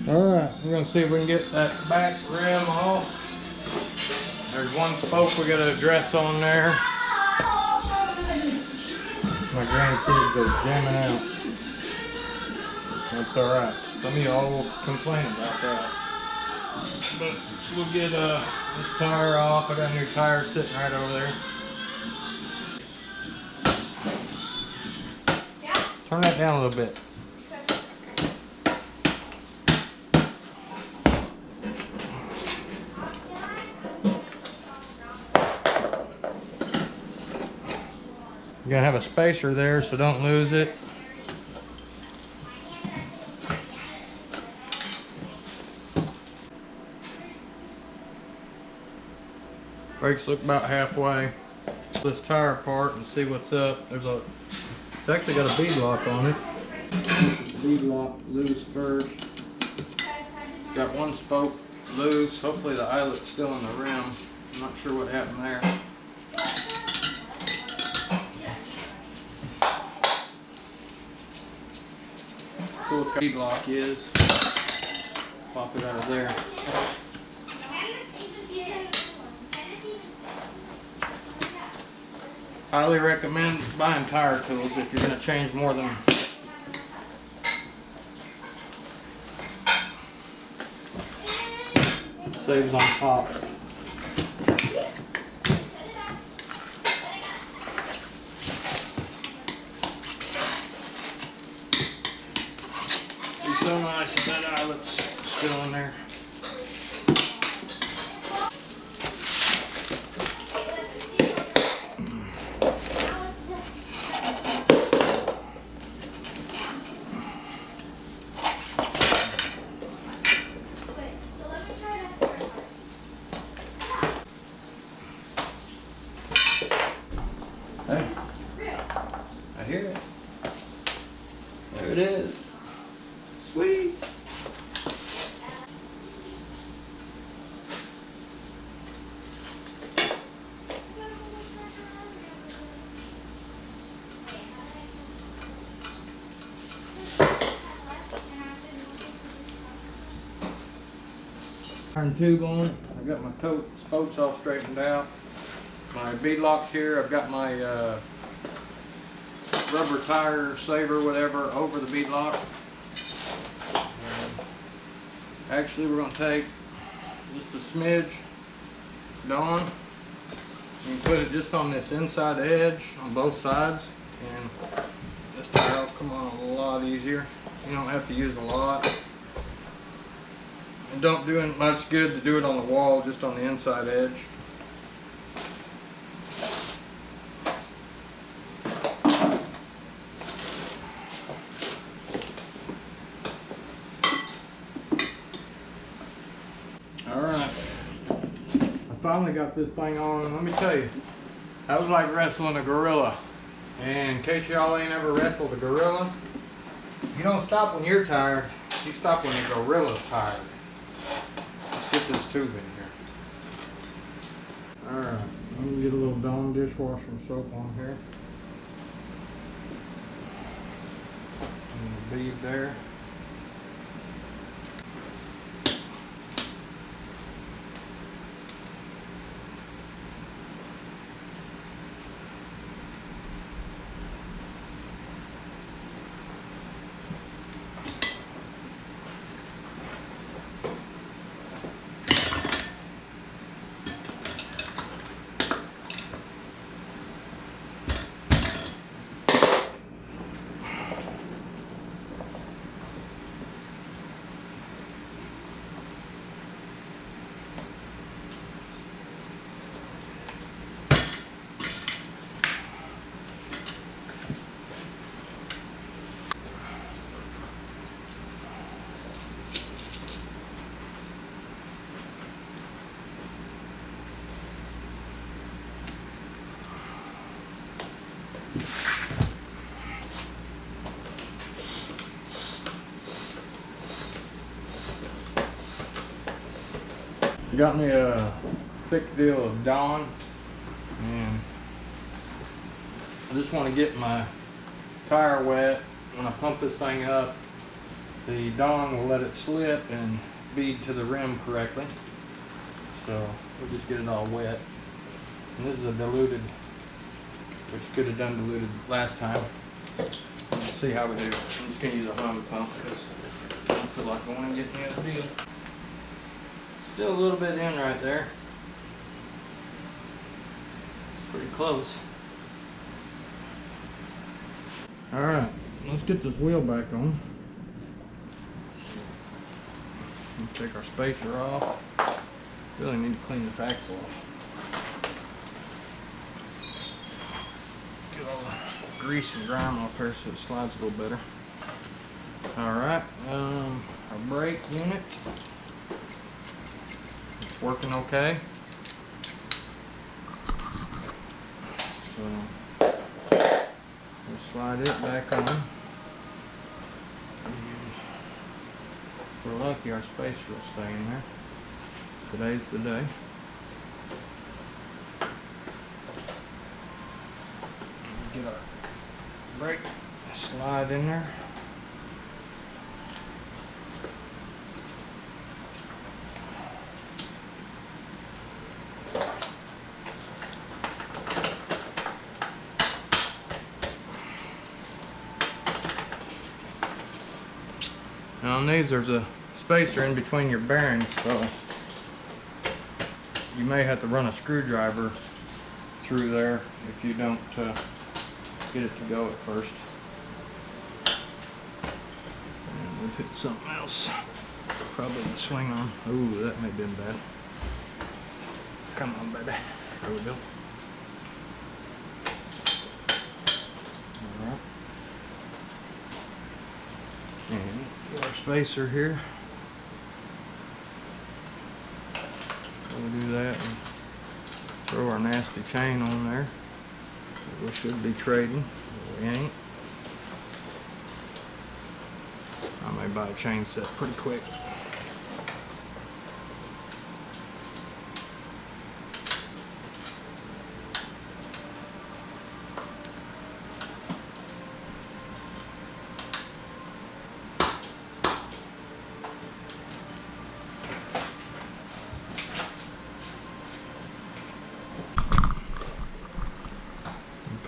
Alright, we're going to see if we can get that back rim off. There's one spoke we got to address on there. My grandkids go jamming out. That's alright. Some of y'all will complain about that. But we'll get this tire off. I got a new tire sitting right over there. Turn that down a little bit. You're gonna have a spacer there, so don't lose it. Brakes look about halfway. Pull this tire apart and see what's up. It's actually got a bead lock on it. Bead lock loose first. Got one spoke loose. Hopefully the eyelet's still in the rim. I'm not sure what happened there. See what the bead lock is. Pop it out of there. Highly recommend buying tire tools if you're going to change more than saves on pop. It's so nice that that eyelet's still in there. Hey, I hear it. There it is. Sweet. Iron tube on. I got my spokes all straightened out. My bead locks here. I've got my rubber tire saver, whatever, over the bead lock. Actually, we're going to take just a smidge Dawn and put it just on this inside edge on both sides, and this tire will come on a lot easier. You don't have to use a lot. And don't do it much good to do it on the wall, just on the inside edge. Alright, I finally got this thing on. Let me tell you, that was like wrestling a gorilla. And in case y'all ain't ever wrestled a gorilla, you don't stop when you're tired, you stop when the gorilla's tired. Let's get this tube in here. Alright, I'm going to get a little Dawn dishwasher soap on here. And the bead there. Got me a thick deal of Dawn, and I just want to get my tire wet when I pump this thing up. the dong will let it slip and bead to the rim correctly. So we'll just get it all wet. And this is a diluted, which could have done diluted last time. Let's see how we do. I'm just going to use a hand pump because I don't feel like going and getting the other deal. Still a little bit in right there. It's pretty close. Alright, let's get this wheel back on. Take our spacer off. Really need to clean this axle off. Get all the grease and grime off here so it slides a little better. Alright, our brake unit. It's working okay. So we'll slide it back on. And if we're lucky, our spacer will stay in there. Today's the day. Get our brake slide in there. Now on these there's a spacer in between your bearings, so you may have to run a screwdriver through there if you don't get it to go at first. And we've hit something else. Probably the swing arm. Ooh, that may have been bad. Come on, baby. There we go. Alright. And get our spacer here. We'll do that and throw our nasty chain on there. We should be trading, but we ain't. I may buy a chain set pretty quick.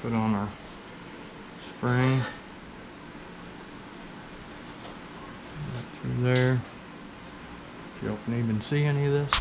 Put on our spring right through there. If y'all can even see any of this.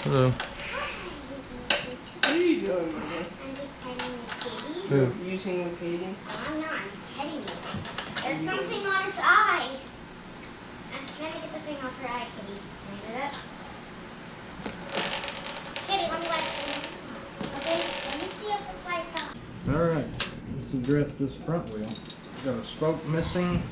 Hello. What are you doing, Mother? I'm just petting the kitty. Who? Using the Katie? No, I'm not. I'm petting it. There's something on its eye. I'm trying to get the thing off her eye, Kitty. Can you do that? Kitty, let me wipe it. Okay, let me see if it's wiped off. Alright, let's address this front wheel. Got a spoke missing.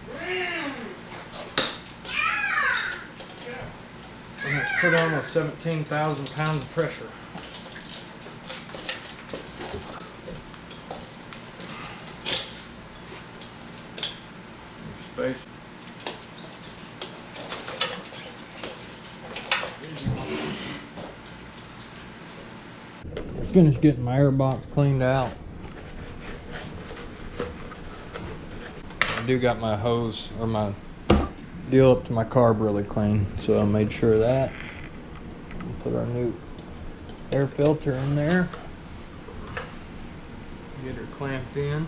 And it's put on with 17,000 pounds of pressure. Space. Finished getting my air box cleaned out. I do got my hose or my deal up to my carb really clean, so I made sure of that. Put our new air filter in there. Get her clamped in.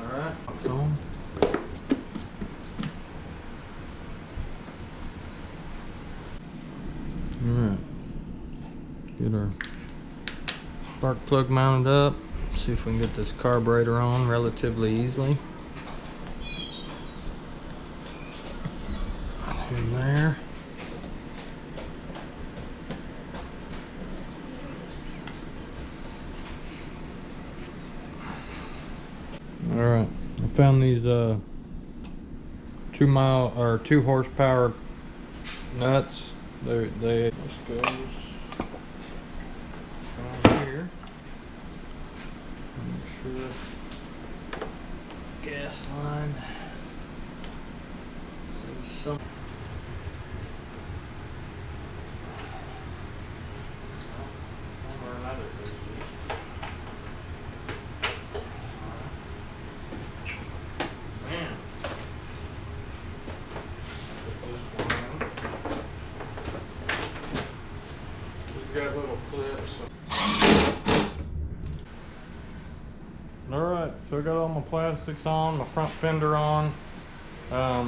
Alright, it's on. Alright. Get our spark plug mounted up. See if we can get this carburetor on relatively easily. In there. Alright, I found these 2 horsepower nuts This goes on here. Make sure gas line is some. Got little clips. Alright, so I got all my plastics on, my front fender on. I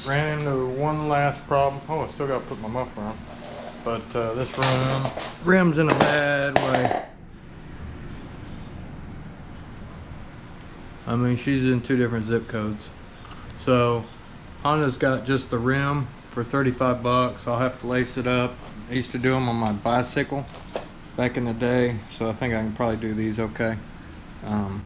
ran into one last problem. Oh, I still got to put my muffler on. But this rim's in a bad way. I mean, she's in 2 different zip codes. So Honda's got just the rim for 35 bucks. I'll have to lace it up. I used to do them on my bicycle back in the day, so I think I can probably do these okay.